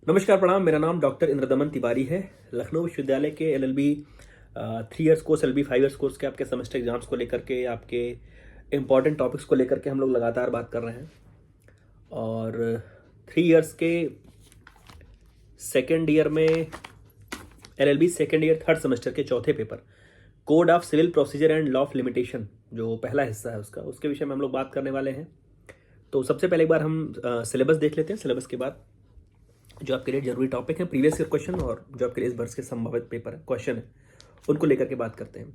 नमस्कार प्रणाम। मेरा नाम डॉक्टर इंद्रदमन तिवारी है। लखनऊ विश्वविद्यालय के LLB 3 years course, LLB 5 years course के आपके सेमेस्टर एग्जाम्स को लेकर के, आपके इम्पॉर्टेंट टॉपिक्स को लेकर के हम लोग लगातार बात कर रहे हैं। और 3 इयर्स के सेकेंड ईयर में LLB second year third semester के चौथे paper code of civil procedure and law of limitation, जो पहला हिस्सा है उसके विषय में हम लोग बात करने वाले हैं। तो सबसे पहले एक बार हम सिलेबस देख लेते हैं। सिलेबस के बाद जो आपके लिए जरूरी टॉपिक है, प्रीवियस ईयर क्वेश्चन और जो आपके लिए इस वर्ष के संभावित पेपर क्वेश्चन है, उनको लेकर के बात करते हैं।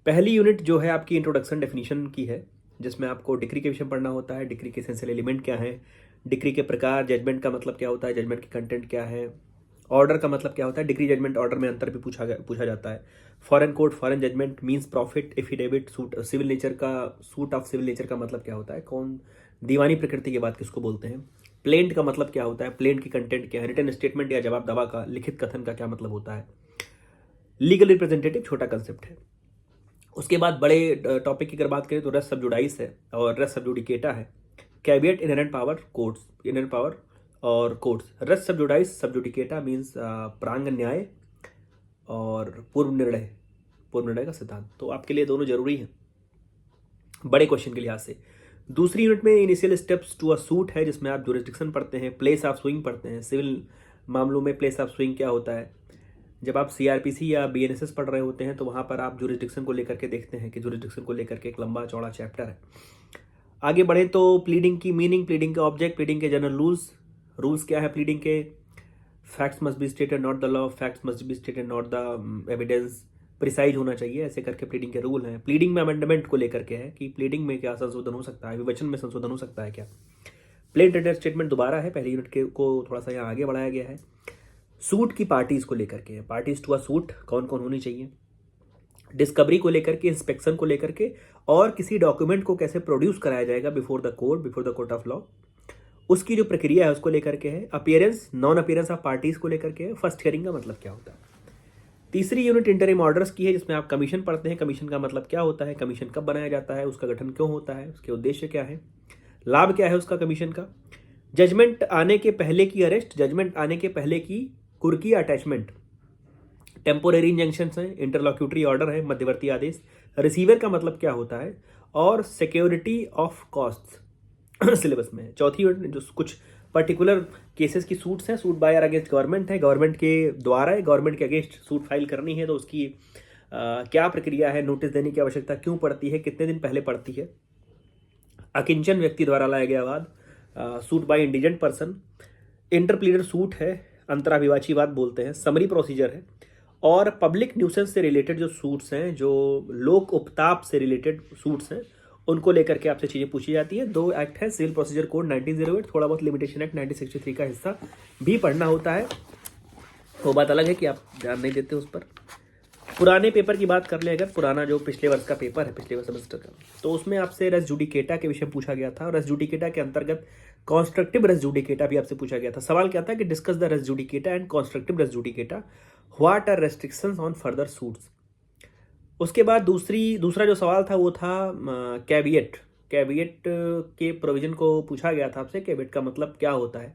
पहली यूनिट जो है आपकी इंट्रोडक्शन डेफिनेशन की है, जिसमें आपको डिक्री के विषय में पढ़ना होता है। डिक्री के एसेंशियल एलिमेंट क्या है, डिक्री के प्रकार, जजमेंट का मतलब क्या होता है, जजमेंट की कंटेंट क्या है, ऑर्डर का मतलब क्या होता है, डिक्री जजमेंट ऑर्डर में अंतर भी पूछा जाता है। Foreign court, foreign judgement mesne profit, affidavit, suit civil nature का, सूट ऑफ सिविल नेचर का मतलब क्या होता है, कौन दीवानी प्रकृति की बात किसको बोलते हैं। प्लेंट का मतलब क्या होता है, प्लेंट की कंटेंट क्या है, रिटन स्टेटमेंट या जवाब दावा का लिखित कथन का क्या मतलब होता है। लीगल रिप्रेजेंटेटिव छोटा कंसेप्ट है। उसके बाद बड़े टॉपिक की अगर बात करें तो रेस सब जुडाइस है और रेस सब जुडिकेटा है। Caveat, inherent power, courts, inherent power और कोर्ट्स। रेस सब जुडाइस, सब जुडिकेटा मीन्स प्रांग न्याय और पूर्व निर्णय का सिद्धांत। तो आपके लिए दोनों जरूरी हैं बड़े क्वेश्चन के लिहाज से। दूसरी यूनिट में initial steps to a suit है, जिसमें आप जुरिस्डिक्शन पढ़ते हैं, प्लेस ऑफ सुइंग पढ़ते हैं। सिविल मामलों में प्लेस ऑफ सुइंग क्या होता है। जब आप सीआरपीसी या बीएनएसएस पढ़ रहे होते हैं तो वहाँ पर आप जुरिस्डिक्शन को लेकर के देखते हैं कि जुरिस्डिक्शन को लेकर के एक लंबा चौड़ा चैप्टर है। आगे बढ़े तो प्लीडिंग की मीनिंग, प्लीडिंग का ऑब्जेक्ट, प्लीडिंग के जनरल रूल्स क्या है प्लीडिंग के। Facts must be stated not the law, facts must be stated not the evidence, precise होना चाहिए, ऐसे करके प्लीडिंग के रूल हैं। प्लीडिंग में अमेंडमेंट को लेकर के है कि प्लीडिंग में क्या संशोधन हो सकता है, विवेचन में संशोधन हो सकता है क्या। प्लेन टेंडर स्टेटमेंट दोबारा है, पहली यूनिट के को थोड़ा सा यहाँ आगे बढ़ाया गया है। सूट की पार्टीज को लेकर के, पार्टीज टू अ सूट कौन कौन होनी चाहिए, डिस्कवरी को लेकर के, इंस्पेक्शन को लेकर के, और किसी डॉक्यूमेंट को कैसे प्रोड्यूस कराया जाएगा before the court of law, उसकी जो प्रक्रिया है उसको लेकर के है। Appearance, non appearance of parties को लेकर के है। फर्स्ट हियरिंग का मतलब क्या होता है। तीसरी यूनिट इंटरिम ऑर्डर्स की है, जिसमें आप कमीशन पढ़ते हैं। कमीशन का मतलब क्या होता है, कमीशन कब बनाया जाता है, उसका गठन क्यों होता है, उसके उद्देश्य क्या है, लाभ क्या है उसका कमीशन का। जजमेंट आने के पहले की अरेस्ट, जजमेंट आने के पहले की कुर्की अटैचमेंट, टेम्पोरेरी इंजंक्शंस हैं, इंटरलॉक्यूटरी ऑर्डर है, मध्यवर्ती आदेश। रिसीवर का मतलब क्या होता है, और सिक्योरिटी ऑफ कॉस्ट सिलेबस में है। चौथी यूनिट जो कुछ पर्टिकुलर केसेस की सूट्स हैं, सूट बाय और अगेंस्ट गवर्नमेंट है, गवर्नमेंट के द्वारा है, गवर्नमेंट के अगेंस्ट सूट फाइल करनी है तो उसकी क्या प्रक्रिया है, नोटिस देने की आवश्यकता क्यों पड़ती है, कितने दिन पहले पड़ती है। अकिंचन व्यक्ति द्वारा लाया गया वाद, suit by indigent person. Interpleader suit है, अंतराभिवाची वाद बोलते हैं। समरी प्रोसीजर है। और पब्लिक न्यूसेंस से रिलेटेड जो सूट्स हैं, जो लोक उपताप से रिलेटेड सूट्स हैं, उनको लेकर के आपसे चीज़ें पूछी जाती है। 2 एक्ट है, सिविल प्रोसीजर कोड 1908, थोड़ा बहुत लिमिटेशन एक्ट 1963 का हिस्सा भी पढ़ना होता है। वो बात अलग है कि आप ध्यान नहीं देते उस पर। पुराने पेपर की बात कर ले अगर, पुराना जो पिछले वर्ष का पेपर है, पिछले वर्ष सेमेस्टर का, तो उसमें आपसे रेस जुडिकेटा के विषय पूछा गया था। रेस जुडिकेटा के अंतर्गत कॉन्स्ट्रक्टिव रेस जुडिकेटा भी आपसे पूछा गया था। सवाल क्या था कि discuss the res judicata and constructive res judicata, what are restrictions on further suits. उसके बाद दूसरा जो सवाल था वो था कैविएट के प्रोविजन को पूछा गया था आपसे, कैविएट का मतलब क्या होता है।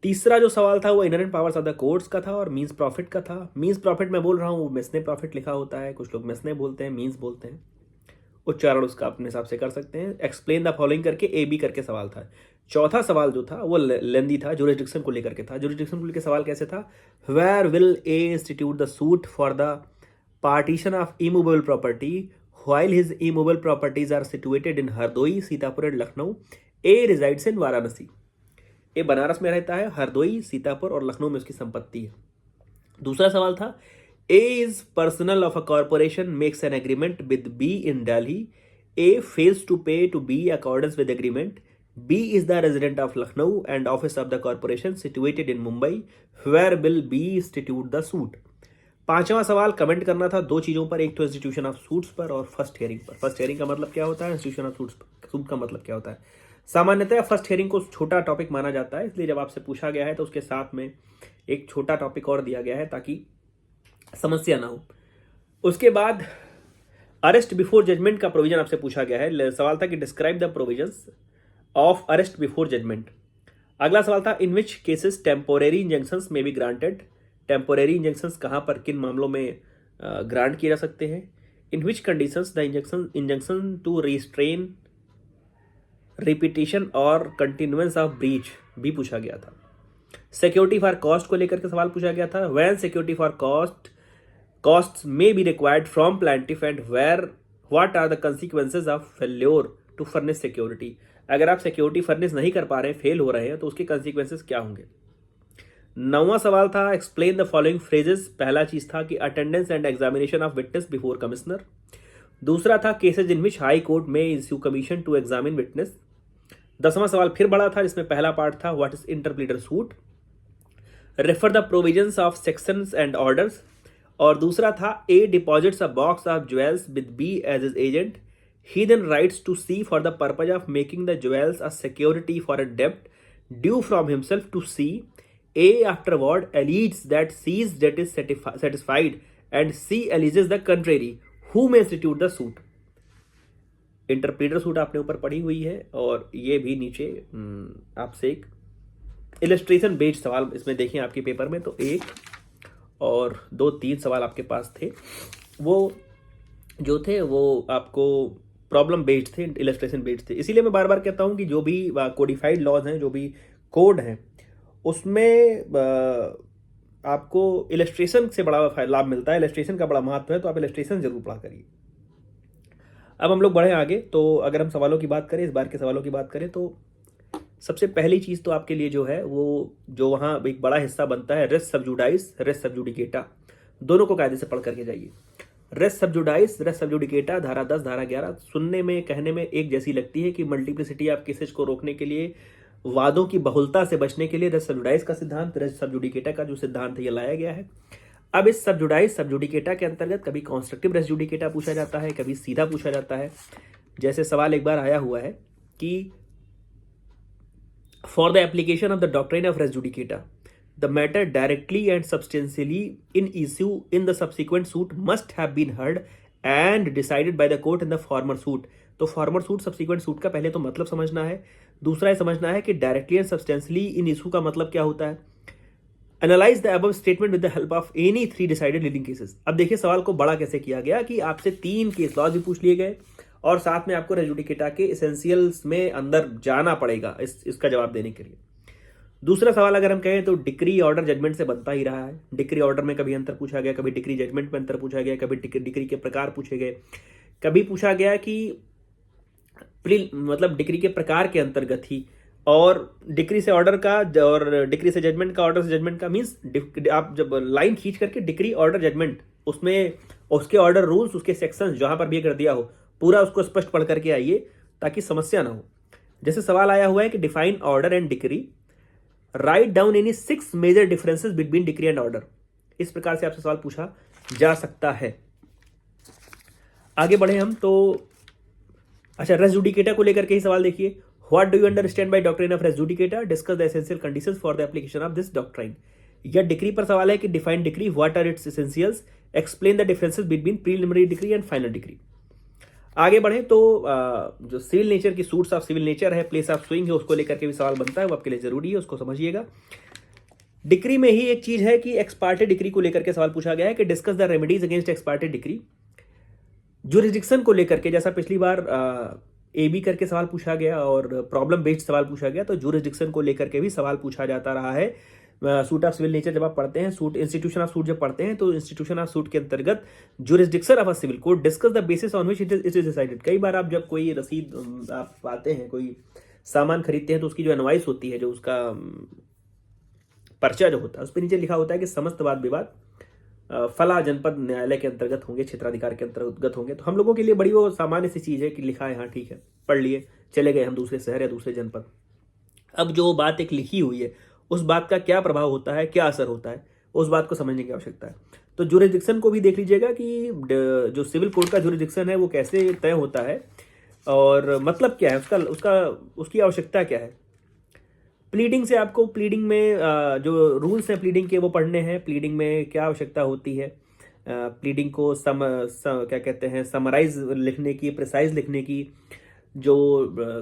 तीसरा जो सवाल था वो inherent powers of the courts का था और मींस प्रॉफिट का था। मींस प्रॉफिट मैं बोल रहा हूँ, वो मेसने प्रॉफिट लिखा होता है, कुछ लोग मेसने बोलते हैं, मींस बोलते हैं, उच्चारण उसका अपने हिसाब से कर सकते हैं। एक्सप्लेन द फॉलोइंग करके ए बी करके सवाल था। चौथा सवाल जो था वो लेंदी था, जुरिस्डिक्शन को लेकर के था। जुरिस्डिक्शन को लेकर सवाल कैसे था, where will A institute the suit for the partition of immovable property while his immovable properties are situated in Hardoi, Sitapur and Lucknow. A resides in Varanasi. A Banaras में रहता है, हरदोई, सीतापुर और लखनऊ में उसकी संपत्ति है। दूसरा सवाल था, A is personal of a corporation makes an agreement with B in Delhi, A fails to pay to B accordance with agreement, B is the resident of Lucknow and office of the corporation situated in Mumbai, where will B institute the suit. पांचवा सवाल comment करना था 2 चीजों पर, एक तो institution of suits पर और फर्स्ट हियरिंग पर। फर्स्ट हियरिंग का मतलब क्या होता है, इंस्टीट्यूशन ऑफ सूट का मतलब क्या होता है। सामान्यतः फर्स्ट हियरिंग को छोटा टॉपिक माना जाता है, इसलिए जब आपसे पूछा गया है तो उसके साथ में एक छोटा टॉपिक और दिया गया है ताकि समस्या ना हो। उसके बाद अरेस्ट बिफोर जजमेंट का प्रोविजन आपसे पूछा गया है। सवाल था कि describe the provisions of arrest before judgement. अगला सवाल था in which cases temporary injunctions may be granted. Temporary injunctions कहाँ पर किन मामलों में ग्रांट किए जा सकते हैं। In which conditions the injunction to restrain repetition और कंटिन्यूएंस ऑफ ब्रीच भी पूछा गया था। सिक्योरिटी फॉर कॉस्ट को लेकर के सवाल पूछा गया था। When security for cost may be required from plaintiff and where what are the consequences of failure to furnish security. अगर आप सिक्योरिटी फर्निश नहीं कर पा रहे हैं, फेल हो रहे हैं, तो उसके कंसिक्वेंसेज क्या होंगे। 9वां सवाल था एक्सप्लेन द फॉलोइंग फ्रेजेस। पहला चीज था कि attendance and examination of witness before commissioner. दूसरा था cases in which high court में issue commission to examine witness. 10वां सवाल फिर बड़ा था जिसमें पहला पार्ट था what is interpleader suit, refer the provisions of sections and orders. और दूसरा था A deposits a box of jewels with B as his agent, he then writes to C for the purpose of making the jewels a security for a debt due from himself to C. A afterward alleges that C's debt is satisfied and C alleges the contrary. Who may institute the suit? Interpreter suit आपने ऊपर पढ़ी हुई है और ये भी नीचे आपसे एक इलस्ट्रेशन बेस्ड सवाल इसमें देखिए आपके पेपर में, तो 1 और 2 3 सवाल आपके पास थे, वो जो थे वो आपको प्रॉब्लम बेस्ड थे, इलस्ट्रेशन बेस्ड थे। इसीलिए मैं बार बार कहता हूं कि जो भी कोडिफाइड लॉज हैं, जो भी कोड हैं, उसमें आपको इलस्ट्रेशन से बड़ा लाभ मिलता है, इलस्ट्रेशन का बड़ा महत्व है, तो आप इलस्ट्रेशन जरूर पढ़ा करिए। अब हम लोग बढ़े आगे, तो अगर हम सवालों की बात करें, इस बार के सवालों की बात करें, तो सबसे पहली चीज़ तो आपके लिए जो है वो जो वहाँ एक बड़ा हिस्सा बनता है रेस सब्जुडाइस, रेस सब्जुडिकेटा, दोनों को कायदे से पढ़ करके जाइए। रेस सब्जुडाइस, रेस सब्जुडिकेटा, धारा 10, धारा 11 सुनने में कहने में एक जैसी लगती है कि मल्टीप्लिसिटी ऑफ केसेज को रोकने के लिए, वादों की बहुलता से बचने के लिए रेस सब्जुडाइस का सिद्धांत, रेस सब्जुडिकेटा का जो सिद्धांत है ये लाया गया है। अब इस सब्जुडाइस सब्जुडिकेटा के अंतर्गत कभी कॉन्स्ट्रक्टिव रेस जुडिकेटा पूछा जाता है, कभी सीधा पूछा जाता है। जैसे सवाल एक बार आया हुआ है कि for the application of the doctrine of res judicata the matter directly and substantially in issue in the subsequent suit must have been heard and decided by the court in the former suit। तो farmer suit subsequent suit का पहले तो मतलब समझना है, दूसरा ये समझना है कि directly and substantially in issue का मतलब क्या होता है। Analyse the above statement with the help of any 3 decided leading cases. अब देखिए सवाल को बड़ा कैसे किया गया कि आपसे 3 केस लॉज भी पूछ लिए गए और साथ में आपको रेस जुडिकेटा के एसेंशियल्स में अंदर जाना पड़ेगा इसका जवाब देने के लिए। दूसरा सवाल अगर हम कहें तो डिक्री ऑर्डर जजमेंट से बनता ही रहा है। डिक्री ऑर्डर में कभी अंतर पूछा गया, कभी डिक्री जजमेंट में अंतर पूछा गया, कभी डिक्री के प्रकार पूछे गए, कभी पूछा गया कि मतलब डिक्री के प्रकार के अंतर्गत ही, और डिक्री से ऑर्डर का और डिक्री से जजमेंट का, ऑर्डर से जजमेंट का मीन्स आप जब लाइन खींच करके डिक्री ऑर्डर जजमेंट उसमें उसके ऑर्डर रूल्स, उसके सेक्शंस जहां पर भी कर दिया हो पूरा उसको स्पष्ट पढ़ करके आइए ताकि समस्या ना हो। जैसे सवाल आया हुआ है कि define order and decree, write down any 6 major differences between decree and order. इस प्रकार से आपसे सवाल पूछा जा सकता है। आगे बढ़े हम तो अच्छा, रेस जुडिकेटा को लेकर के ही सवाल देखिए। What do you understand by doctrine of res judicata, discuss the essential conditions for the application of this doctrine. यह डिक्री पर सवाल है कि define decree, what are its essentials, explain the differences between preliminary decree and final decree. आगे बढ़े तो जो civil nature की सूट्स ऑफ सिविल नेचर है, प्लेस ऑफ सुइंग है, उसको लेकर के भी सवाल बनता है, वो आपके लिए जरूरी है, उसको समझिएगा। डिक्री में ही एक चीज है कि एक्सपार्टे डिक्री को लेकर के सवाल पूछा गया है कि discuss the remedies against ex parte decree. Jurisdiction को लेकर के जैसा पिछली बार AB करके सवाल पूछा गया और प्रॉब्लम बेस्ड सवाल पूछा गया, तो जुरिस्डिक्शन को लेकर के भी सवाल पूछा जाता रहा है। सूट ऑफ सिविल नेचर जब आप पढ़ते हैं, सूट इंस्टीट्यूशन ऑफ सूट जब पढ़ते हैं, तो इंस्टीट्यूशन ऑफ सूट के अंतर्गत jurisdiction of a civil court, discuss the basis on which it is decided. कई बार आप जब कोई रसीद आप पाते हैं, कोई सामान खरीदते हैं, तो उसकी जो इनवॉइस होती है, जो उसका पर्चा जो होता है, उस पर नीचे लिखा होता है कि समस्त वाद विवाद फला जनपद न्यायालय के अंतर्गत होंगे, क्षेत्राधिकार के अंतर्गत होंगे। तो हम लोगों के लिए बड़ी वो सामान्य सी चीज है कि लिखा है, हाँ ठीक है, पढ़ लिए, चले गए हम दूसरे शहर या दूसरे जनपद। अब जो बात एक लिखी हुई है, उस बात का क्या प्रभाव होता है, क्या असर होता है, उस बात को समझने की आवश्यकता है। तो जुरिस्डिक्शन को भी देख लीजिएगा कि जो सिविल कोर्ट का जुरिस्डिक्शन है वो कैसे तय होता है और मतलब क्या है उसकी आवश्यकता क्या है। प्लीडिंग से आपको प्लीडिंग में जो रूल्स हैं प्लीडिंग के वो पढ़ने हैं। प्लीडिंग में क्या आवश्यकता होती है, प्लीडिंग को क्या कहते हैं, समराइज लिखने की, प्रिसाइज लिखने की, जो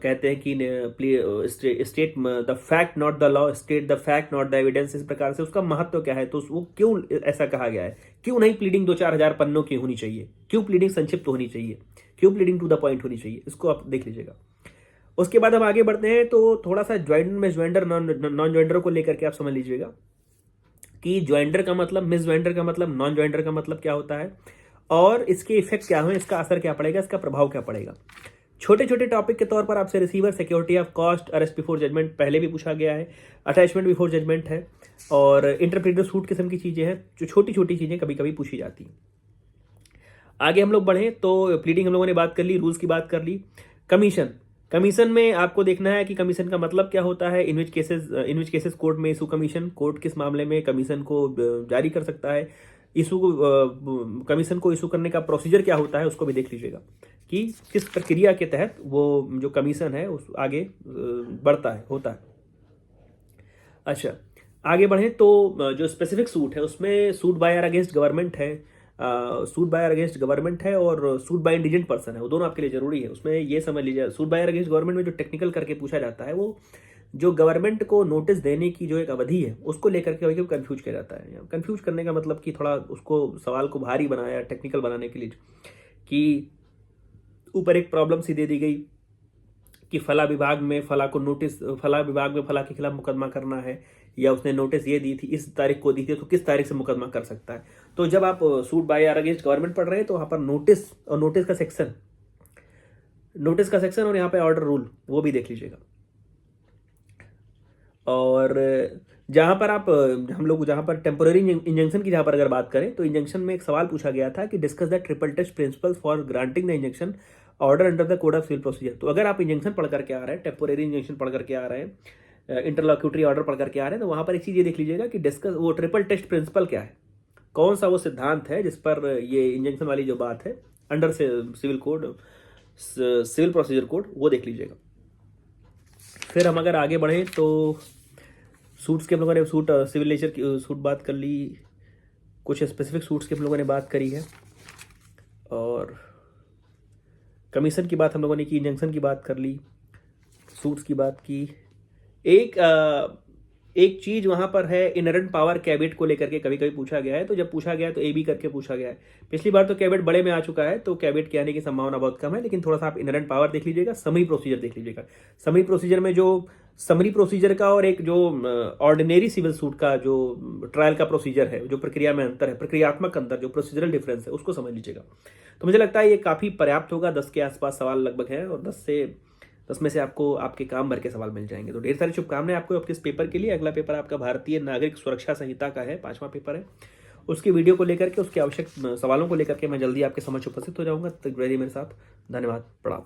कहते हैं कि state the fact not the law, state the fact not the evidence, इस प्रकार से उसका महत्व क्या है, तो वो क्यों ऐसा कहा गया है, क्यों नहीं प्लीडिंग 2-4 हजार पन्नों की होनी चाहिए, क्यों प्लीडिंग संक्षिप्त होनी चाहिए, क्यों प्लीडिंग टू द पॉइंट होनी चाहिए, इसको आप देख लीजिएगा। उसके बाद हम आगे बढ़ते हैं, तो थोड़ा सा ज्वाइंडर में ज्वाइंडर नॉन ज्वाइंडर को लेकर के आप समझ लीजिएगा कि ज्वाइंडर का मतलब, मिस ज्वाइंडर का मतलब, नॉन ज्वाइंडर का मतलब क्या होता है, और इसके इफेक्ट क्या है, इसका असर क्या पड़ेगा, इसका प्रभाव क्या पड़ेगा। छोटे छोटे टॉपिक के तौर पर आपसे receiver, security of cost, arrest before judgement पहले भी पूछा गया है, अटैचमेंट बिफोर जजमेंट है, और इंटरप्रेटर सूट किस्म की चीज़ें हैं, जो छोटी छोटी चीज़ें कभी कभी पूछी जाती हैं। आगे हम लोग बढ़ें तो प्लीडिंग हम लोगों ने बात कर ली, रूल्स की बात कर ली। कमीशन में आपको देखना है कि कमीशन का मतलब क्या होता है, इन विच केसेस कोर्ट में इशू कमीशन, कोर्ट किस मामले में कमीशन को जारी कर सकता है, कमीशन को इशू करने का प्रोसीजर क्या होता है, उसको भी देख लीजिएगा कि किस प्रक्रिया के तहत वो जो कमीशन है उस आगे बढ़ता है, होता है। अच्छा, आगे बढ़े तो जो स्पेसिफिक सूट है उसमें सूट बाय और अगेंस्ट गवर्नमेंट है, सूट बाय और अगेंस्ट गवर्नमेंट है, और सूट बाय इंडिजेंट पर्सन है, वो दोनों आपके लिए जरूरी है। उसमें ये समझ लीजिए, सूट बाय और अगेंस्ट गवर्नमेंट में जो टेक्निकल करके पूछा जाता है, वो जो गवर्नमेंट को नोटिस देने की जो एक अवधि है उसको लेकर के कभी कंफ्यूज किया जाता है। कंफ्यूज करने का मतलब कि थोड़ा उसको सवाल को भारी बनाया टेक्निकल बनाने के लिए, कि ऊपर एक प्रॉब्लम सी दे दी गई कि फला विभाग में फला को नोटिस, फला विभाग में फला के खिलाफ मुकदमा करना है, या उसने नोटिस ये दी थी, इस तारीख को दी थी, तो किस तारीख से मुकदमा कर सकता है। तो जब आप सूट बाय और अगेंस्ट गवर्नमेंट पढ़ रहे हैं तो वहाँ पर नोटिस और नोटिस का सेक्शन और यहाँ पे ऑर्डर रूल वो भी देख लीजिएगा। और जहाँ पर आप हम लोग जहाँ पर टेम्पोररी इंजंक्शन की जहाँ पर अगर बात करें तो इंजंक्शन में एक सवाल पूछा गया था कि discuss the triple test principles for granting the injunction order under the code of civil procedure. तो अगर आप इंजंक्शन पढ़ करके आ रहे हैं, टेम्पोररी इंजंक्शन पढ़ करके आ रहे हैं, इंटरलॉक्यूटरी ऑर्डर पढ़ करके आ रहे हैं, तो वहाँ पर एक चीज़ ये देख लीजिएगा कि डिस्कस वो ट्रिपल टेस्ट प्रिंसिपल क्या है, कौन सा वो सिद्धांत है जिस पर ये इंजंक्शन वाली जो बात है अंडर से सिविल प्रोसीजर कोड, वो देख लीजिएगा। फिर हम अगर आगे बढ़ें तो सूट्स के हम लोगों ने सिविल लेजर की सूट बात कर ली, कुछ स्पेसिफिक सूट्स के हम लोगों ने बात करी है, और कमीशन की बात हम लोगों ने की, इंजंक्शन की बात कर ली, सूट्स की बात की। एक चीज वहां पर है इनहेरेंट पावर, कैबिनेट को लेकर के कभी कभी पूछा गया है, तो जब पूछा गया है तो ए बी करके पूछा गया है। पिछली बार तो कैबिनेट बड़े में आ चुका है, तो कैबिनेट के आने की संभावना बहुत कम है, लेकिन थोड़ा सा आप इनहेरेंट पावर देख लीजिएगा, समरी प्रोसीजर देख लीजिएगा। समरी प्रोसीजर में जो समरी प्रोसीजर का और एक जो ऑर्डिनरी सिविल सूट का जो ट्रायल का प्रोसीजर है, जो प्रक्रिया में अंतर है, प्रक्रियात्मक अंतर, जो प्रोसीजरल डिफरेंस है, उसको समझ लीजिएगा। तो मुझे लगता है ये काफ़ी पर्याप्त होगा, 10 के आसपास सवाल लगभग है, और 10 में से आपको आपके काम भर के सवाल मिल जाएंगे। तो ढेर सारी शुभकामनाएं आपको आपके इस पेपर के लिए। अगला पेपर आपका भारतीय नागरिक सुरक्षा संहिता का है, 5वां पेपर है। उसकी वीडियो को लेकर के, उसके आवश्यक सवालों को लेकर के मैं जल्दी आपके समक्ष उपस्थित हो जाऊंगा। तक मेरे साथ धन्यवाद, प्रणाम।